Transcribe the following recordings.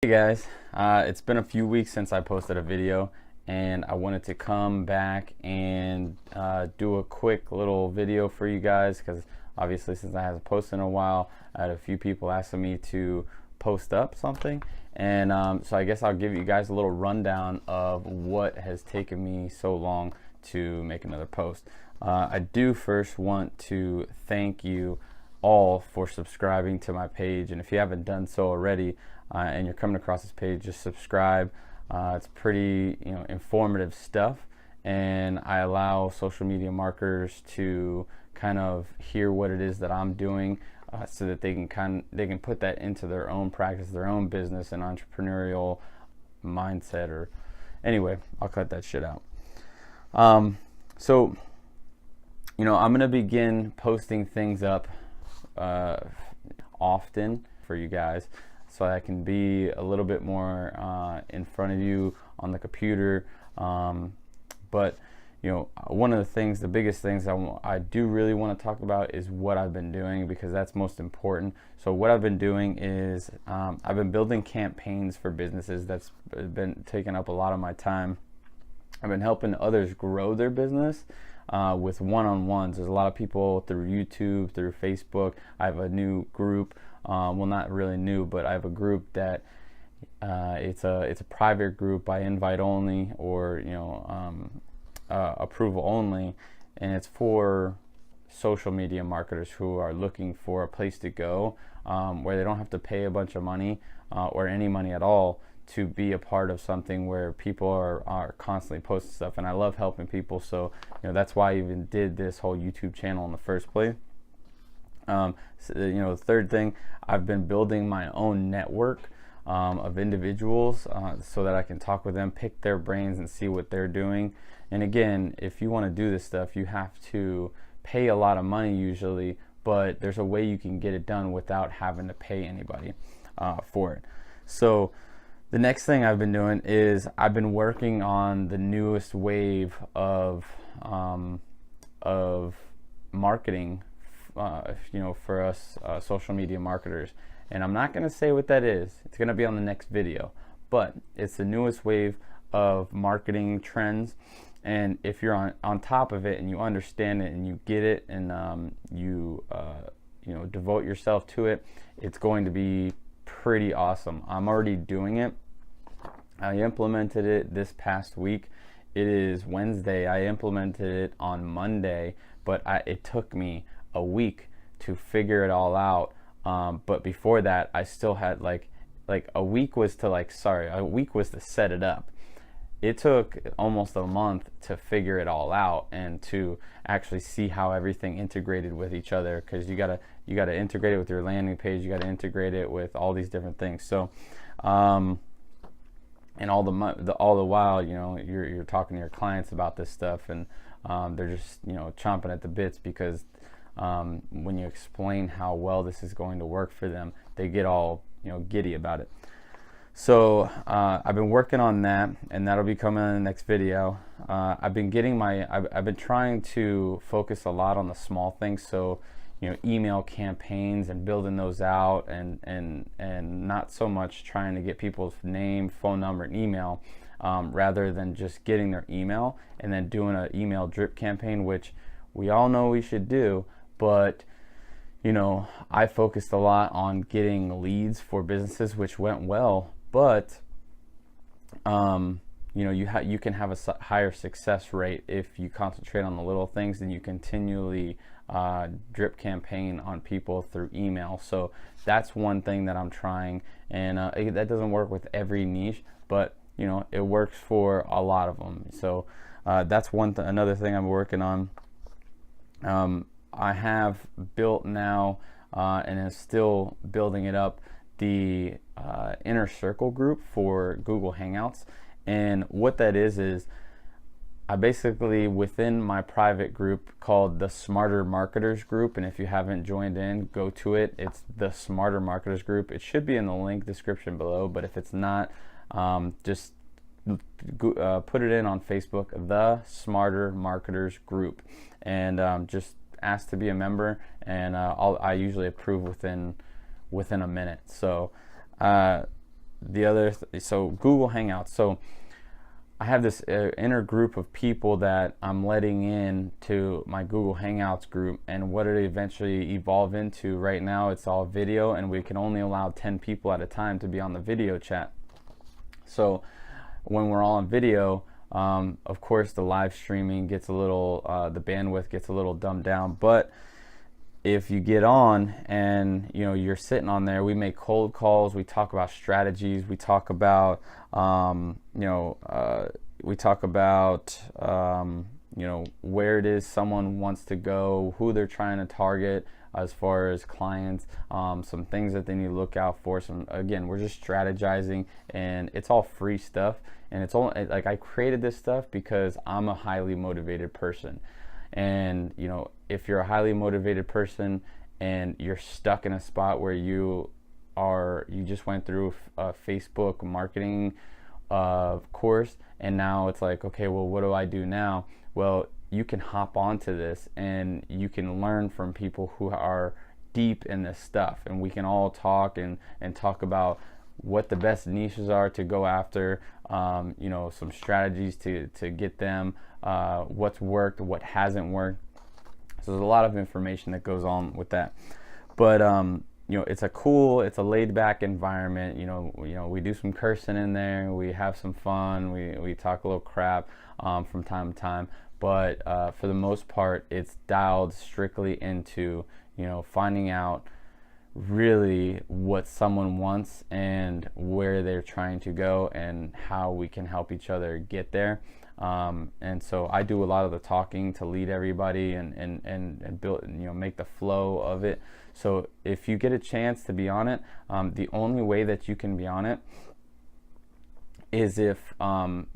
Hey guys, it's been a few weeks since I posted a video, and I wanted to come back and do a quick little video for you guys because obviously since I haven't posted in a while, I had a few people asking me to post up something, and so I guess I'll give you guys a little rundown of what has taken me so long to make another post. I do first want to thank you all for subscribing to my page, and if you haven't done so already, and you're coming across this page, just subscribe. It's pretty informative stuff, and I allow social media marketers to kind of hear what it is that I'm doing, so that they can put that into their own practice, their own business and entrepreneurial mindset. Or anyway, I'll cut that shit out. So I'm gonna begin posting things up often for you guys, so I can be a little bit more in front of you on the computer. But one of the things, the biggest things I do really want to talk about is what I've been doing, because that's most important. So what I've been doing is I've been building campaigns for businesses. That's been taking up a lot of my time. I've been helping others grow their business with one-on-ones. There's a lot of people through YouTube, through Facebook. I have a new group. Well, not really new, but I have a group that it's a private group by invite only, or approval only, and it's for social media marketers who are looking for a place to go where they don't have to pay a bunch of money or any money at all to be a part of something where people are constantly posting stuff. And I love helping people, so that's why I even did this whole YouTube channel in the first place. The third thing, I've been building my own network of individuals so that I can talk with them, pick their brains, and see what they're doing. And again, if you want to do this stuff, you have to pay a lot of money usually, but there's a way you can get it done without having to pay anybody for it. So the next thing I've been doing is I've been working on the newest wave of marketing, for us social media marketers. And I'm not going to say what that is. It's going to be on the next video. But it's the newest wave of marketing trends. And if you're on top of it and you understand it and you get it, and you devote yourself to it, it's going to be pretty awesome. I'm already doing it. I implemented it this past week. It is Wednesday. I implemented it on Monday, but it took me a week to figure it all out. But before that, I still had a week was to set it up. It took almost a month to figure it all out and to actually see how everything integrated with each other, because you gotta integrate it with your landing page. You gotta integrate it with all these different things. So and all the while, you're talking to your clients about this stuff, and they're just chomping at the bits, because when you explain how well this is going to work for them, they get all giddy about it. So I've been working on that, and that'll be coming in the next video. I've been trying to focus a lot on the small things, so email campaigns and building those out, and not so much trying to get people's name, phone number, and email, rather than just getting their email and then doing an email drip campaign, which we all know we should do. But I focused a lot on getting leads for businesses, which went well, but you can have a higher success rate if you concentrate on the little things and you continually drip campaign on people through email. So that's one thing that I'm trying, and that doesn't work with every niche, but it works for a lot of them. So that's another thing I'm working on. I have built now, and is still building it up, the inner circle group for Google Hangouts. And what that is I basically, within my private group called the Smarter Marketers Group, and if you haven't joined in, go to it. It's the Smarter Marketers Group. It should be in the link description below, but if it's not, just put it in on Facebook, the Smarter Marketers Group, and just ask to be a member, and I usually approve within a minute. So so Google Hangouts. So I have this inner group of people that I'm letting in to my Google Hangouts group, and what it eventually evolve into right now, it's all video, and we can only allow 10 people at a time to be on the video chat. So when we're all on video, of course the live streaming gets a little, the bandwidth gets a little dumbed down, but if you get on and you're sitting on there, we make cold calls, we talk about strategies, we talk about where it is someone wants to go, who they're trying to target as far as clients, some things that they need to look out for. Again, we're just strategizing, and it's all free stuff, and it's all like, I created this stuff because I'm a highly motivated person. And if you're a highly motivated person and you're stuck in a spot where you just went through a Facebook marketing course, and now it's like, okay, well, what do I do now? Well, you can hop onto this and you can learn from people who are deep in this stuff, and we can all talk and talk about what the best niches are to go after, some strategies to get them, what's worked, what hasn't worked. So there's a lot of information that goes on with that. But it's a laid back environment. We do some cursing in there, we have some fun, we talk a little crap from time to time, but for the most part it's dialed strictly into finding out really what someone wants and where they're trying to go and how we can help each other get there. And so I do a lot of the talking to lead everybody and build, make the flow of it. So if you get a chance to be on it, the only way that you can be on it is if I'll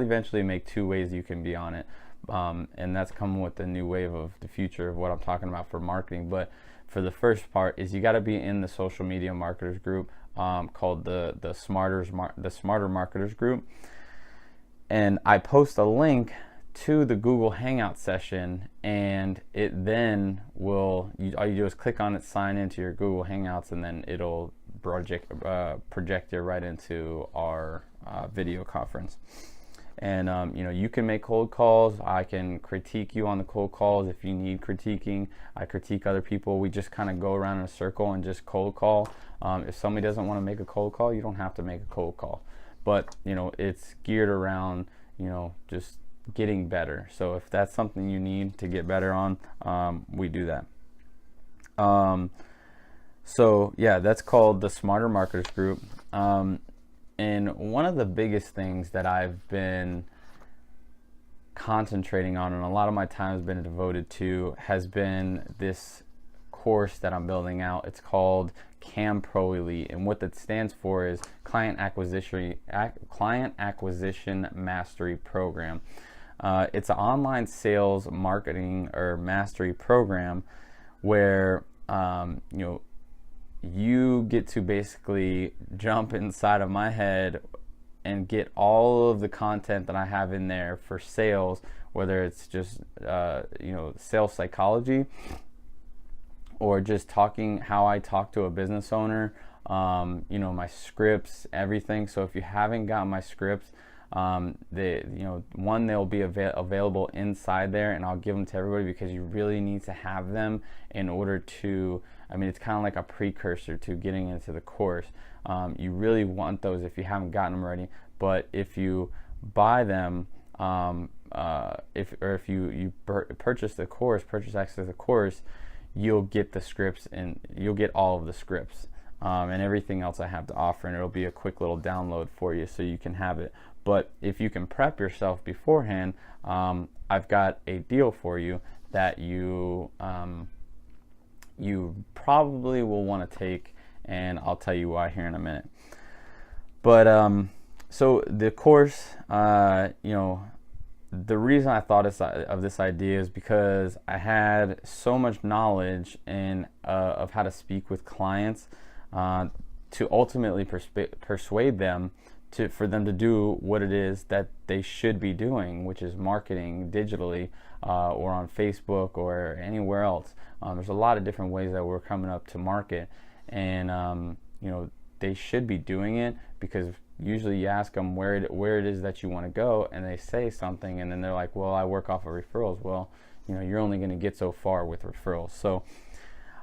eventually make 2 ways you can be on it, and that's coming with the new wave of the future of what I'm talking about for marketing. But for the first part is you got to be in the social media marketers group, called the Smarter Marketers group. And I post a link to the Google Hangout session, and it then all you do is click on it, sign into your Google Hangouts, and then it'll project you right into our video conference. And you can make cold calls. I can critique you on the cold calls if you need critiquing. I critique other people. We just kind of go around in a circle and just cold call. If somebody doesn't want to make a cold call, you don't have to make a cold call. But it's geared around just getting better. So if that's something you need to get better on, we do that. So yeah, that's called the Smarter Marketers group. And one of the biggest things that I've been concentrating on, and a lot of my time has been devoted to, has been this course that I'm building out. It's called CAM Pro Elite, and what that stands for is Client Acquisition Mastery Program. It's an online sales marketing or mastery program where you get to basically jump inside of my head and get all of the content that I have in there for sales, whether it's just sales psychology or just talking how I talk to a business owner, my scripts, everything. So if you haven't gotten my scripts, they'll be available inside there, and I'll give them to everybody because you really need to have them in order to, it's kind of like a precursor to getting into the course. You really want those if you haven't gotten them already. But if you buy them, if you purchase the course, purchase access to the course, you'll get the scripts, and you'll get all of the scripts and everything else I have to offer, and it'll be a quick little download for you so you can have it. But if you can prep yourself beforehand, I've got a deal for you that you probably will want to take, and I'll tell you why here in a minute. But so the course, the reason I thought of this idea is because I had so much knowledge of how to speak with clients to ultimately persuade them for them to do what it is that they should be doing, which is marketing digitally or on Facebook or anywhere else. There's a lot of different ways that we're coming up to market, and they should be doing it, because usually you ask them where it is that you want to go, and they say something, and then they're like, well, I work off of referrals. Well, you know, you're only going to get so far with referrals. So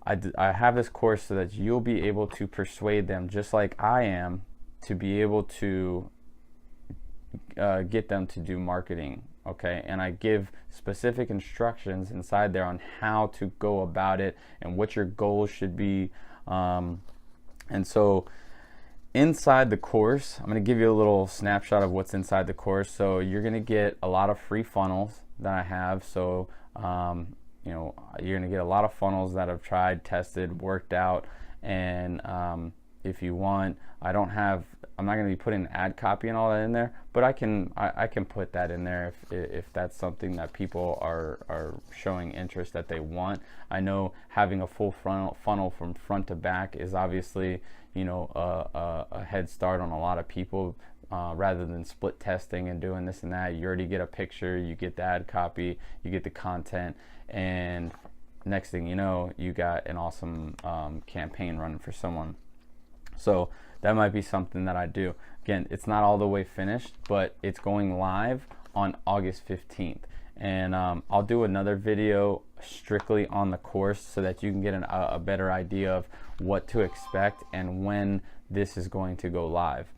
I have this course so that you'll be able to persuade them, just like I am, to be able to get them to do marketing. Okay, and I give specific instructions inside there on how to go about it and what your goals should be. And so inside the course, I'm going to give you a little snapshot of what's inside the course. So you're going to get a lot of free funnels that I have. So you know, you're going to get a lot of funnels that I've tried, tested, worked out. And if you want, I'm not going to be putting ad copy and all that in there, but I can put that in there if that's something that people are showing interest that they want. I know having a full funnel from front to back is obviously, you know, a head start on a lot of people. Rather than split testing and doing this and that, you already get a picture, you get the ad copy, you get the content, and next thing you know, you got an awesome campaign running for someone. So that might be something that I do. Again, it's not all the way finished, but it's going live on August 15th. And I'll do another video strictly on the course so that you can get a better idea of what to expect and when this is going to go live.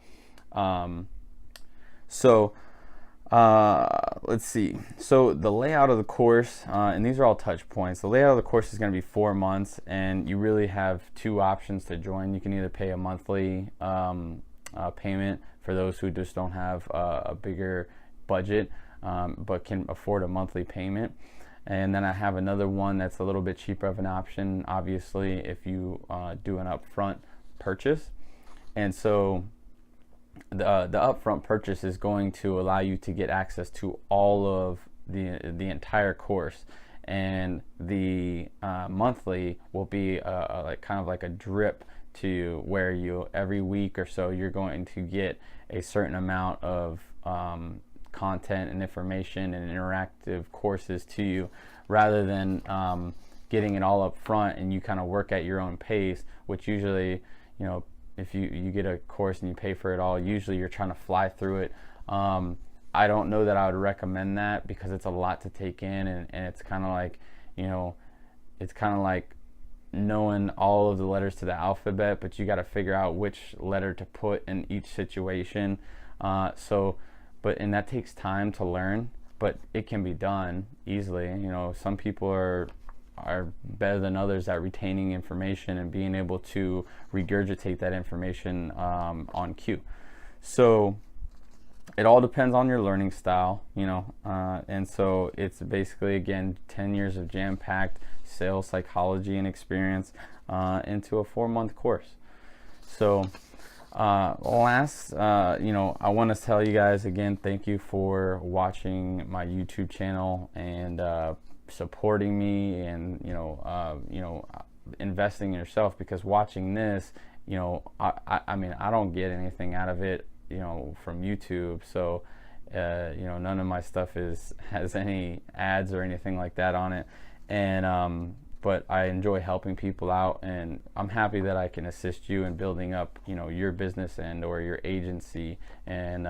Let's see. So the layout of the course, and these are all touch points. The layout of the course is going to be 4 months, and you really have 2 options to join. You can either pay a monthly payment for those who just don't have a bigger budget, but can afford a monthly payment. And then I have another one that's a little bit cheaper of an option, obviously, if you do an upfront purchase. And so the upfront purchase is going to allow you to get access to all of the entire course, and the monthly will be like kind of like a drip to where you every week or so you're going to get a certain amount of content and information and interactive courses to you, rather than getting it all up front and you kind of work at your own pace, which usually, you know, if you get a course and you pay for it all, usually you're trying to fly through it. I don't know that I would recommend that, because it's a lot to take in, and it's kind of like, you know, it's kind of like knowing all of the letters to the alphabet, but you got to figure out which letter to put in each situation. And that takes time to learn, but it can be done easily. You know, some people are better than others at retaining information and being able to regurgitate that information on cue. So it all depends on your learning style, you know, and so it's basically, again, 10 years of jam-packed sales psychology and experience into a 4-month course. So you know, I want to tell you guys again, thank you for watching my YouTube channel and supporting me, and you know, investing in yourself, because watching this, you know, I mean, I don't get anything out of it, you know, from YouTube. So you know, none of my stuff has any ads or anything like that on it, and but I enjoy helping people out, and I'm happy that I can assist you in building up, you know, your business and or your agency and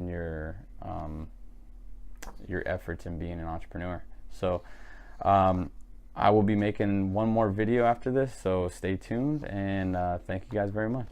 your efforts in being an entrepreneur. So I will be making one more video after this, so stay tuned, and thank you guys very much.